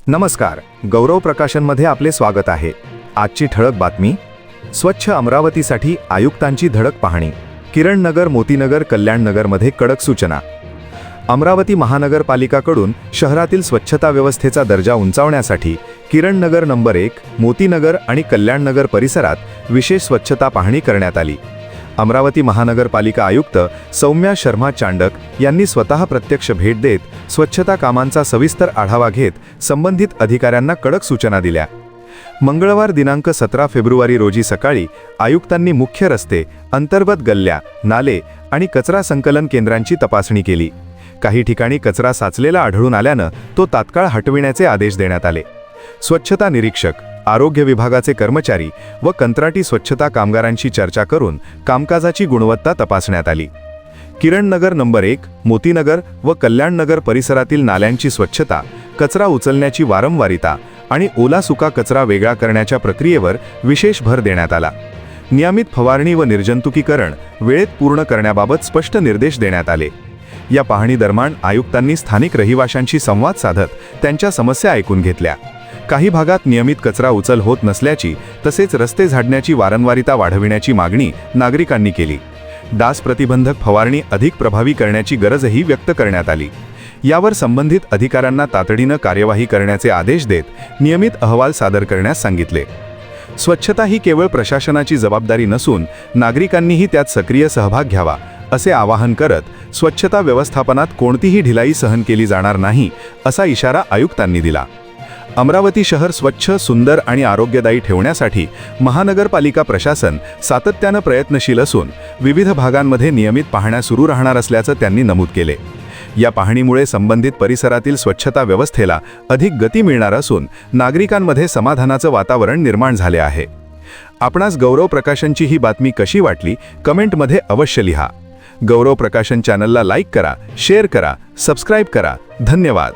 नमस्कार, गौरव प्रकाशनमध्ये आपले स्वागत आहे। आजची ठळक बातमी, स्वच्छ अमरावतीसाठी आयुक्तांची धडक पाहणी। किरणनगर, मोतीनगर, कल्याणनगरमध्ये कडक सूचना। अमरावती महानगरपालिकाकडून शहरातील स्वच्छता व्यवस्थेचा दर्जा उंचावण्यासाठी किरणनगर नंबर 1, मोतीनगर आणि कल्याणनगर परिसरात विशेष स्वच्छता पाहणी करण्यात आली। अमरावती महानगरपालिका आयुक्त सौम्या शर्मा चांडक यांनी स्वतः प्रत्यक्ष भेट देत स्वच्छता कामांचा सविस्तर आढावा घेत संबंधित अधिकाऱ्यांना कडक सूचना दिल्या। मंगळवार दिनांक 17 फेब्रुवारी रोजी सकाळी आयुक्तांनी मुख्य रस्ते, अंतर्गत गल्ल्या, नाले आणि कचरा संकलन केंद्रांची तपासणी केली। काही ठिकाणी कचरा साचलेला आढळून आल्यानं तो तात्काळ हटविण्याचे आदेश देण्यात आले। स्वच्छता निरीक्षक, आरोग्य विभागाचे कर्मचारी व कंत्राटी स्वच्छता कामगारांशी चर्चा करून कामकाजाची गुणवत्ता तपासण्यात आली। किरणनगर नंबर 1, मोतीनगर व कल्याणनगर परिसरातील नाल्यांची स्वच्छता, कचरा उचलण्याची वारंवारिता आणि ओला सुका कचरा वेगळा करण्याच्या प्रक्रियेवर विशेष भर देण्यात आला। नियमित फवारणी व निर्जंतुकीकरण वेळेत पूर्ण करण्याबाबत स्पष्ट निर्देश देण्यात आले। या पाहणी दरम्यान आयुक्तांनी स्थानिक रहिवाशांशी संवाद साधत त्यांच्या समस्या ऐकून घेतल्या। काही भागात नियमित कचरा उचल होत नसल्याची तसेच रस्ते झाडण्याची वारंवारिता वाढविण्याची मागणी नागरिकांनी केली। डास प्रतिबंधक फवारणी अधिक प्रभावी करण्याची गरजही व्यक्त करण्यात आली। यावर संबंधित अधिकाऱ्यांना तातडीनं कार्यवाही करण्याचे आदेश देत नियमित अहवाल सादर करण्यास सांगितले। स्वच्छता ही केवळ प्रशासनाची जबाबदारी नसून नागरिकांनीही त्यात सक्रिय सहभाग घ्यावा असे आवाहन करत स्वच्छता व्यवस्थापनात कोणतीही ढिलाई सहन केली जाणार नाही असा इशारा आयुक्तांनी दिला। अमरावती शहर स्वच्छ, सुंदर आणि आरोग्यदायी ठेवण्यासाठी महानगरपालिका प्रशासन सातत्यानं प्रयत्नशील असून विविध भागांमध्ये नियमित पाहण्या सुरू राहणार असल्याचं त्यांनी नमूद केले। या पाहणीमुळे संबंधित परिसरातील स्वच्छता व्यवस्थेला अधिक गती मिळणार असून नागरिकांमध्ये समाधानाचं वातावरण निर्माण झाले आहे। आपणास गौरव प्रकाशनची ही बातमी कशी वाटली कमेंटमध्ये अवश्य लिहा। गौरव प्रकाशन चॅनलला लाईक करा, शेअर करा, सबस्क्राईब करा। धन्यवाद।